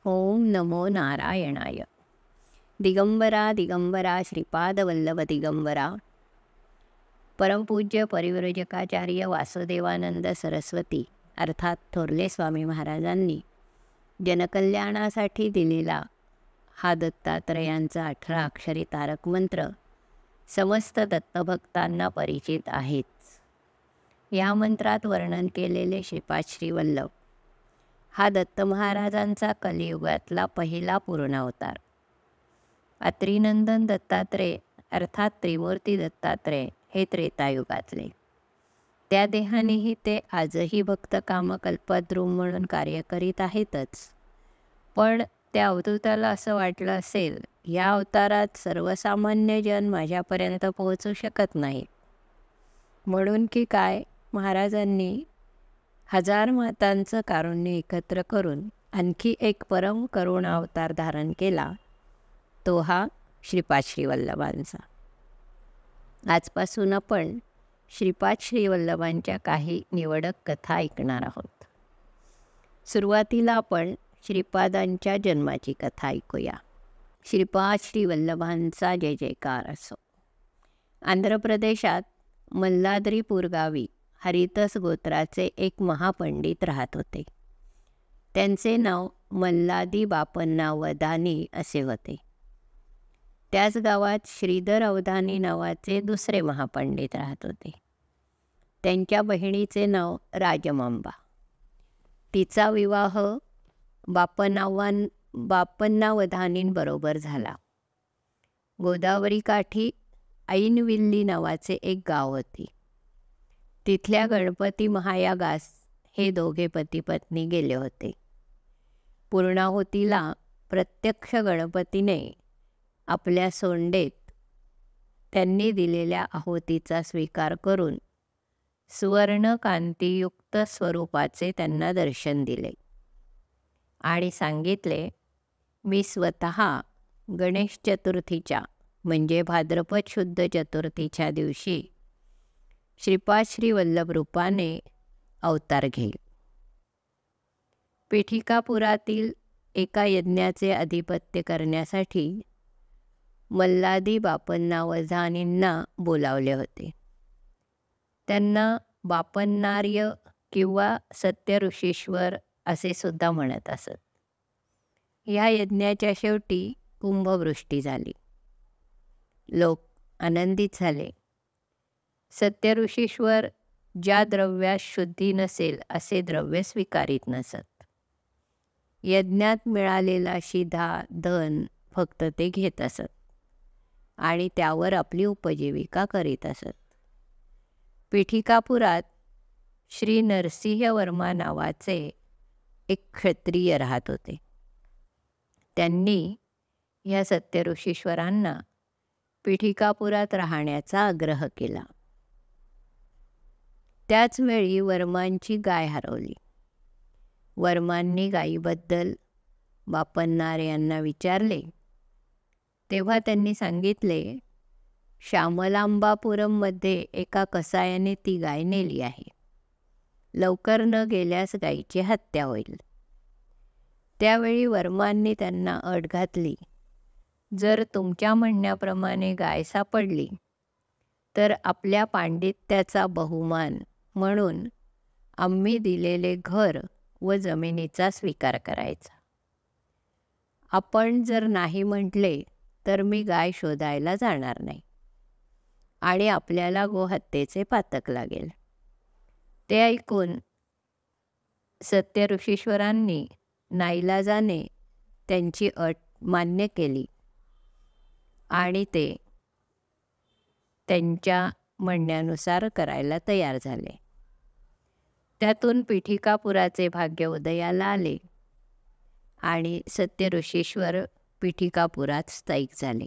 ओम नमो नारायणाय. दिगंबरा दिगंबरा श्रीपादवल्लभ दिगंबरा. परमपूज्य परिव्रजकाचार्य वासुदेवानंद सरस्वती अर्थात थोरले स्वामी महाराजांनी जनकल्याणासाठी दिलेला हा दत्तात्रयांचा 18 अक्षरी तारक मंत्र समस्त दत्तभक्तांना परिचित आहेच. या मंत्रात वर्णन केलेले श्रीपाद श्रीवल्लभ हा दत्त महाराजांचा कलियुगातला पहिला पूर्ण अवतार. अत्रिनंदन दत्तात्रेय अर्थात त्रिमूर्ती दत्तात्रेय हे त्रेतायुगातले. त्या देहानेही ते आजही भक्त कामकल्पद्रुम म्हणून कार्य करीत आहेतच. पण त्या अवधूताला असं वाटलं असेल, या अवतारात सर्वसामान्य जन माझ्यापर्यंत पोहोचू शकत नाही, म्हणून की काय महाराजांनी हजार मातांचं कारुण्य एकत्र करून आणखी एक परम करुण अवतार धारण केला, तो हा श्रीपाद श्रीवल्लभांचा. आजपासून आपण श्रीपाद श्रीवल्लभांच्या काही निवडक कथा ऐकणार आहोत. सुरुवातीला आपण श्रीपादांच्या जन्माची कथा ऐकूया. श्रीपाद श्रीवल्लभांचा जय जयकार असो. आंध्र प्रदेशात मल्लाद्रीपूर गावी हरितस गोत्राचे एक महापंडित राहत होते. त्यांचे नाव मल्लादी बापण्णा अवधानी असे होते. त्याच गावात श्रीधर अवधानी नावाचे दुसरे महापंडित राहत होते. त्यांच्या बहिणीचे नाव राजमांबा. तिचा विवाह बापण्णावधानींबरोबर झाला. गोदावरी काठी ऐनविल्ली नावाचे एक गाव होते. तिथल्या गणपती महायागास हे दोघे पती पत्नी गेले होते. पूर्णाहुतीला प्रत्यक्ष गणपतीने आपल्या सोंडेत त्यांनी दिलेल्या आहुतीचा स्वीकार करून सुवर्णकांतीयुक्त स्वरूपाचे त्यांना दर्शन दिले आणि सांगितले, मी स्वतः गणेश चतुर्थीच्या म्हणजे भाद्रपद शुद्ध चतुर्थीच्या दिवशी श्रीपाद श्रीवल्लभ रूपाने अवतार घेईल. पीठिकापुरातील एका यज्ञाचे अधिपत्य करण्यासाठी मल्लादी बापण्णा अवधानींना बोलावले होते. त्यांना बापण्णार्य किंवा सत्य ऋषीश्वर असे सुद्धा म्हणत असत. ह्या यज्ञाच्या शेवटी कुंभवृष्टी झाली. लोक आनंदित झाले. सत्य ऋषीश्वर ज्या द्रव्यास शुद्धी नसेल असे द्रव्य स्वीकारित नसत. यज्ञात मिळालेला शिधा धन फक्त ते घेत असत आणि त्यावर आपली उपजीविका करीत असत. पीठिकापुरात श्री नरसिंहवर्मा नावाचे एक क्षत्रिय राहत होते. त्यांनी ह्या सत्य ऋषीश्वरांना पीठिकापुरात राहण्याचा आग्रह केला. त्याचवेळी वर्मांची गाय हरवली. वर्मांनी गायीबद्दल बापण्णार यांना विचारले, तेव्हा त्यांनी सांगितले, श्यामलांबापुरममध्ये एका कसायाने ती गाय नेली आहे. लवकर न गेल्यास गायीची हत्या होईल. त्यावेळी वर्मांनी त्यांना अट घातली, जर तुमच्या म्हणण्याप्रमाणे गाय सापडली तर आपल्या पांडित्याचा बहुमान म्हणून आम्ही दिलेले घर व जमिनीचा स्वीकार करायचा. आपण जर नाही म्हटले तर मी गाय शोधायला जाणार नाही आणि आपल्याला गोहत्येचे पातक लागेल. ते ऐकून सत्य ऋषीश्वरांनी नाईलाजाने त्यांची अट मान्य केली आणि ते त्यांच्या म्हणण्यानुसार करायला तयार झाले. त्यातून पीठिकापुराचे भाग्य उदयाला आले आणि सत्य ऋषीश्वर पीठिकापुरात स्थायिक झाले.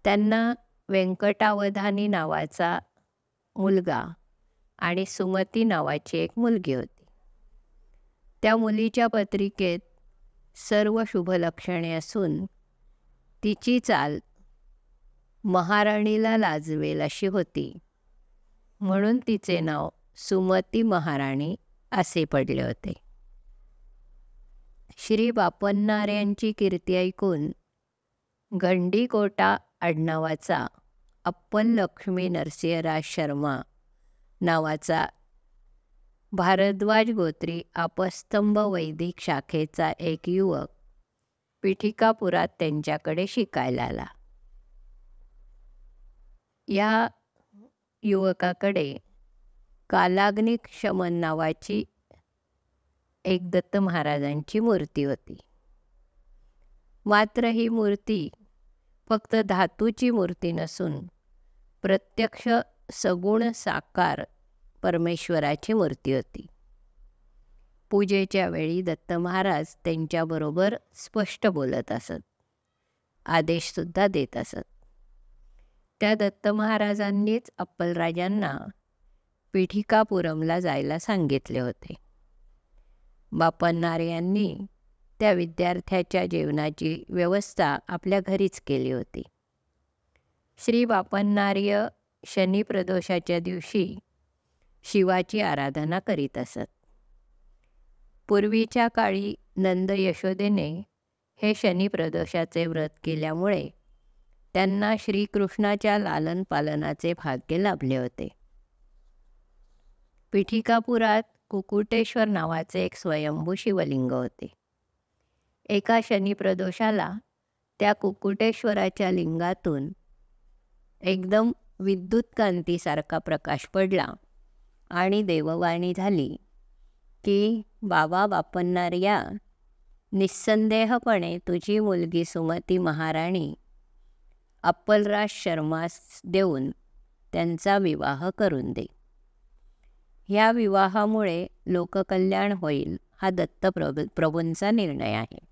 त्यांना व्यंकटावधानी नावाचा मुलगा आणि सुमती नावाची एक मुलगी होती. त्या मुलीच्या पत्रिकेत सर्व शुभलक्षणे असून तिची चाल महाराणीला लाजवेल अशी होती, म्हणून तिचे नाव सुमती महाराणी असे पडले होते. श्री बापन्नाऱ्यांची कीर्ती ऐकून गंडीकोटा आडनावाचा अप्पल लक्ष्मी नरसिंहराज शर्मा नावाचा भारद्वाज गोत्री आपस्तंभ वैदिक शाखेचा एक युवक पीठिकापुरात त्यांच्याकडे शिकायला आला. या युवकाकडे कालाग्निक शमन नावाची एक दत्त महाराजांची मूर्ती होती. मात्र ही मूर्ती फक्त धातूची मूर्ती नसून प्रत्यक्ष सगुण साकार परमेश्वराची मूर्ती होती. पूजेच्या वेळी दत्त महाराज त्यांच्याबरोबर स्पष्ट बोलत असत, आदेशसुद्धा देत असत. त्या दत्त महाराजांनीच अप्पलराजांना पीठिकापुरमला जायला सांगितले होते. बापन्नारे यांनी त्या विद्यार्थ्याच्या जेवणाची व्यवस्था आपल्या घरीच केली होती. श्री बापन्नार्य शनिप्रदोषाच्या दिवशी शिवाची आराधना करीत असत. पूर्वीच्या काळी नंद यशोदेने हे शनिप्रदोषाचे व्रत केल्यामुळे त्यांना श्रीकृष्णाच्या लालन पालनाचे भाग्य लाभले होते. पीठिकापुरात कुकुटेश्वर नावाचे एक स्वयंभू शिवलिंग होते. एका शनिप्रदोषाला त्या कुकुटेश्वराच्या लिंगातून एकदम विद्युत कांतीसारखा प्रकाश पडला आणि देववाणी झाली की बाबा बापन्नार्या, निस्संदेहपणे तुझी मुलगी सुमती महाराणी अप्पलराज शर्मास देऊन त्यांचा विवाह करून दे. ह्या विवाहामुळे लोककल्याण होईल हा दत्तप्रभूंचा निर्णय आहे.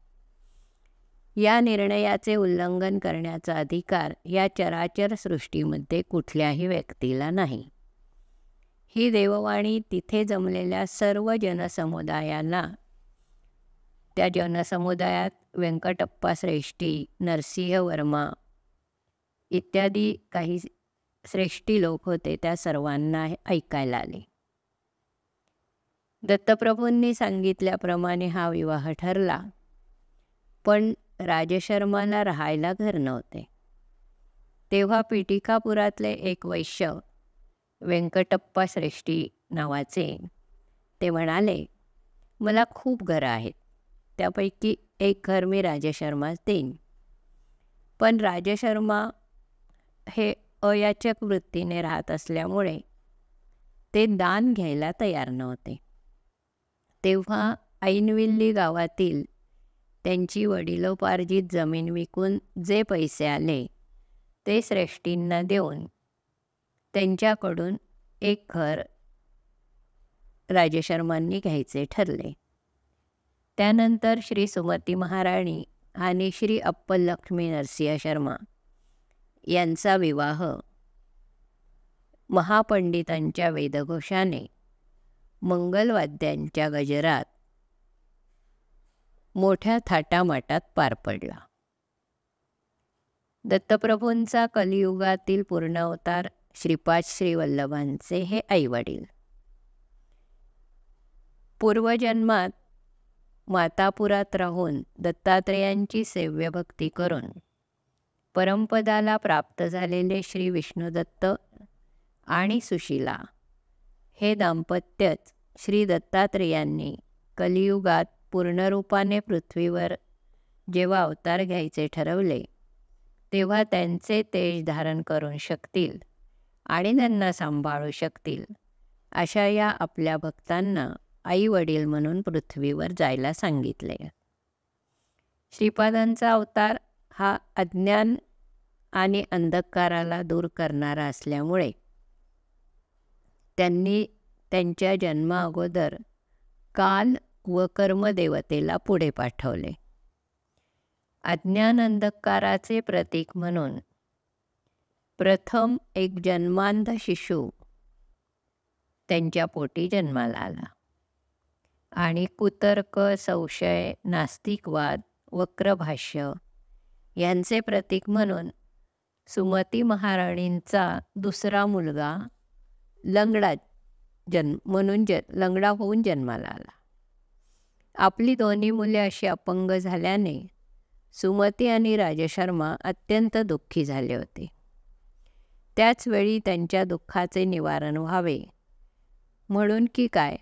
या निर्णयाचे उल्लंघन करण्याचा अधिकार या चराचर सृष्टीमध्ये कुठल्याही व्यक्तीला नाही. ही देववाणी तिथे जमलेल्या सर्व जनसमुदायाला, त्या जनसमुदायात व्यंकटप्पा श्रेष्ठी, नरसिंह वर्मा इत्यादी काही श्रेष्ठी लोक होते, त्या सर्वांना ऐकायला आले. दत्तप्रभूंनी सांगितल्याप्रमाणे हा विवाह ठरला. पण राजशर्माला राहायला घर नव्हते. तेव्हा पीठिकापुरातले एक वैश्य व्यंकटप्पा श्रेष्ठी नावाचे, ते म्हणाले, मला खूप घरं आहेत, त्यापैकी एक घर मी राजशर्मास देईन. पण राजशर्मा हे अयाचक वृत्तीने राहत असल्यामुळे ते दान घ्यायला तयार नव्हते. तेव्हा ऐनविल्ली गावातील त्यांची वडिलोपार्जित जमीन विकून जे पैसे आले ते श्रेष्ठींना देऊन त्यांच्याकडून एक घर राजशर्मांनी घ्यायचे ठरले. त्यानंतर श्री सुमती महाराणी आणि श्री अप्पल लक्ष्मी नरसिंह शर्मा यांचा विवाह महापंडितांच्या वेदघोषाने, मंगलवाद्यांच्या गजरात मोठ्या थाटामाटात पार पडला. दत्तप्रभूंचा कलियुगातील पूर्णावतार श्रीपाद श्रीवल्लभांचे हे आईवडील. पूर्वजन्मात मातापुरात राहून दत्तात्रेयांची सेव्यभक्ती करून परमपदाला प्राप्त झालेले श्री विष्णुदत्त आणि सुशीला हे दाम्पत्यच श्री दत्तात्रेयांनी कलियुगात पूर्णरूपाने पृथ्वीवर जेव्हा अवतार घ्यायचे ठरवले तेव्हा त्यांचे तेज धारण करू शकतील आणि त्यांना सांभाळू शकतील अशा या आपल्या भक्तांना आई वडील म्हणून पृथ्वीवर जायला सांगितले. श्रीपादांचा अवतार हा अज्ञान आणि अंधकाराला दूर करणारा असल्यामुळे त्यांनी त्यांच्या जन्माअगोदर काल व कर्मदेवतेला पुढे पाठवले. अज्ञान अंधकाराचे प्रतीक म्हणून प्रथम एक जन्मांध शिशु त्यांच्या पोटी जन्माला आला आणि कुतर्क, संशय, नास्तिकवाद, वक्रभाष्य यांचे प्रतीक म्हणून सुमती महाराणींचा दुसरा मुलगा लंगडा होऊन जन्माला आला. आपली दोन्ही मुले अशी अपंग झाल्याने सुमती आणि राजशर्मा अत्यंत दुःखी झाले होते. त्याचवेळी त्यांच्या दुःखाचे निवारण व्हावे म्हणून की काय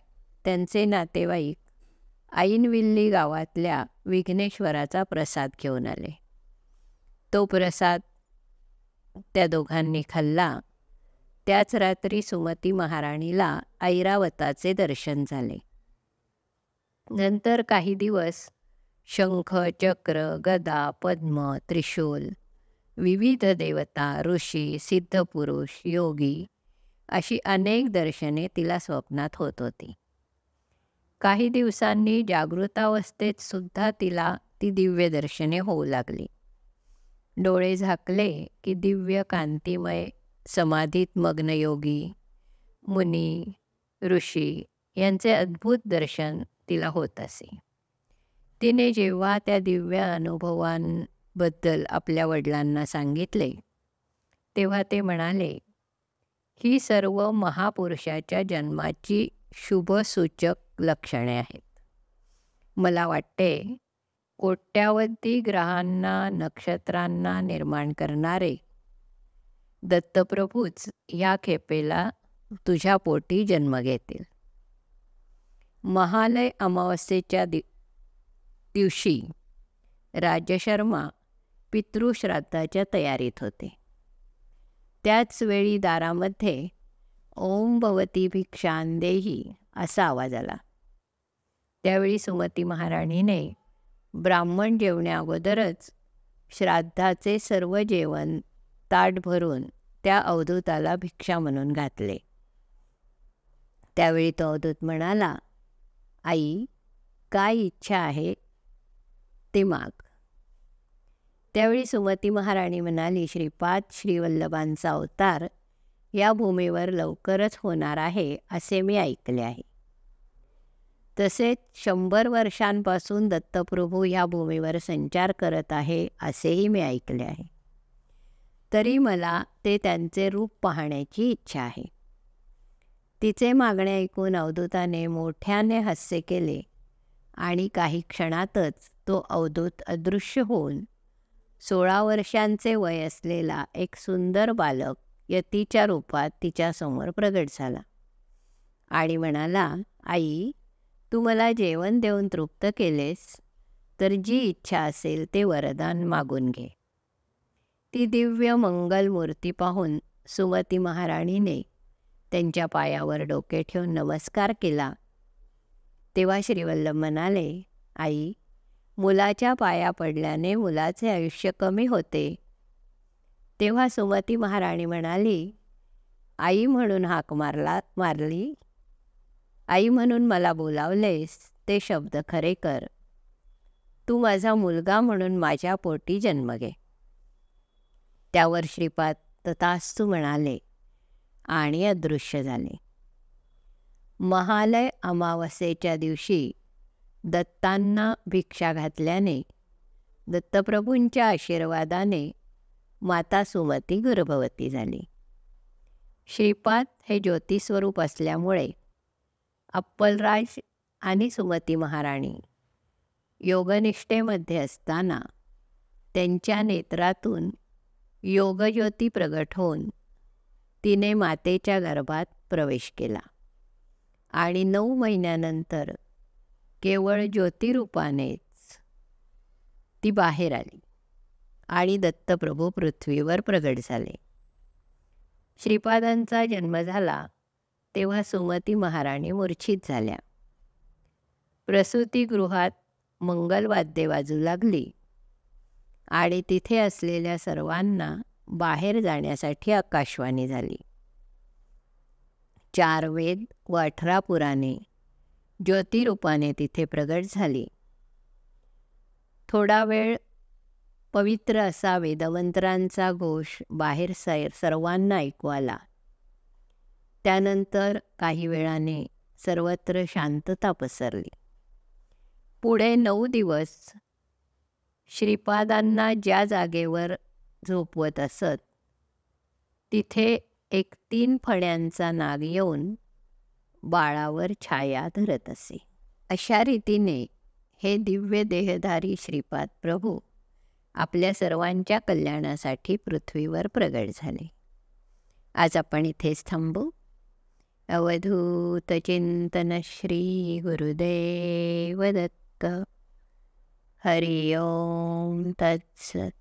त्यांचे नातेवाईक ऐनविल्ली गावातल्या विघ्नेश्वराचा प्रसाद घेऊन आले. तो प्रसाद त्या दोघांनी खाल्ला. त्याच रात्री सुमती महाराणीला ऐरावताचे दर्शन झाले. नंतर काही दिवस शंख, चक्र, गदा, पद्म, त्रिशूल, विविध देवता, ऋषी, सिद्धपुरुष, योगी अशी अनेक दर्शने तिला स्वप्नात होत होती. काही दिवसांनी जागृतावस्थेत सुद्धा तिला ती दिव्य दर्शने होऊ लागली. डोळे झाकले की दिव्य कांतिमय समाधीत मग्न योगी, मुनी, ऋषी यांचे अद्भुत दर्शन तिला होत असे. तिने जेव्हा त्या दिव्य अनुभवांबद्दल आपल्या वडिलांना सांगितले तेव्हा ते म्हणाले, ही सर्व महापुरुषाच्या जन्माची शुभसूचक लक्षणे आहेत. मला वाटते कोट्यावधी ग्रहांना, नक्षत्रांना निर्माण करणारे दत्तप्रभूच ह्या खेपेला तुझ्या पोटी जन्म घेतील. महालय अमावस्येच्या दिवशी राजशर्मा पितृश्राद्धाच्या तयारीत होते. त्याच वेळी दारामध्ये ओम भवती भिक्षां देही असा आवाज आला. त्यावेळी सुमती महाराणीने ब्राह्मण जेवण्याअगोदरच श्राद्धाचे सर्व जेवण ताट भरून त्या अवधूताला भिक्षा म्हणून घातले. त्यावेळी तो अवधूत म्हणाला, आई, काय इच्छा आहे ते माग. त्यावेळी सुमती महाराणी म्हणाली, श्रीपाद श्रीवल्लभांचा अवतार या भूमीवर लवकरच होणार आहे असे मी ऐकले आहे. तसेच 100 वर्षांपासून दत्तप्रभू ह्या भूमीवर संचार करत आहे असेही मी ऐकले आहे. तरी मला ते त्यांचे रूप पाहण्याची इच्छा आहे. तिचे मागणे ऐकून अवधूताने मोठ्याने हास्य केले आणि काही क्षणातच तो अवधूत अदृश्य होऊन 16 वर्षांचे वय असलेला एक सुंदर बालक यतीच्या रूपात तिच्यासमोर प्रगट झाला आणि म्हणाला, आई, तू मला जेवण देऊन तृप्त केलेस तर जी इच्छा असेल ते वरदान मागून घे. ती दिव्य मंगल मूर्ती पाहून सुमती महाराणीने त्यांच्या पायावर डोके ठेवून नमस्कार केला. तेव्हा श्रीवल्लभ म्हणाले, आई, मुलाच्या पाया पडल्याने मुलाचे आयुष्य कमी होते. तेव्हा सुमती महाराणी म्हणाली, आई म्हणून हाक मारली, आई म्हणून मला बोलावलेस ते शब्द खरे कर. तू माझा मुलगा म्हणून माझ्या पोटी जन्म घे. त्यावर श्रीपाद तथास्तु म्हणाले आणि अदृश्य झाले. महालय अमावस्येच्या दिवशी दत्तांना भिक्षा घातल्याने दत्तप्रभूंच्या आशीर्वादाने माता सुमती गर्भवती झाली. श्रीपाद हे ज्योतिस्वरूप असल्यामुळे अप्पलराज आणि सुमती महाराणी योगनिष्ठेमध्ये असताना त्यांच्या नेत्रातून योगज्योती प्रगट होऊन तिने मातेच्या गर्भात प्रवेश केला आणि 9 महिन्यानंतर केवळ ज्योतिरूपानेच ती बाहेर आली आणि दत्तप्रभू पृथ्वीवर प्रगट झाले. श्रीपादांचा जन्म झाला तेव्हा सुमती महाराणी मूर्छित झाल्या. प्रसूतिगृहात मंगलवाद्ये वाजू लागली आणि तिथे असलेल्या सर्वांना बाहेर जाण्यासाठी आकाशवाणी झाली. 4 वेद व 18 पुराणे ज्योतिरूपाने तिथे प्रगट झाली. थोडा वेळ पवित्र असा वेदमंत्रांचा घोष बाहेर सर्वांना ऐकू आला. त्यानंतर काही वेळाने सर्वत्र शांतता पसरली. पुढे 9 दिवस श्रीपादांना ज्या जागेवर झोपवत असत तिथे एक 3 फण्यांचा नाग येऊन बाळावर छाया धरत असे. अशा रीतीने हे दिव्य देहधारी श्रीपाद प्रभू आपल्या सर्वांच्या कल्याणासाठी पृथ्वीवर प्रगट झाले. आज आपण इथेच थांबू. अवधूत चिंतन श्री गुरुदेव दत्त. हरि ओम तत्सत.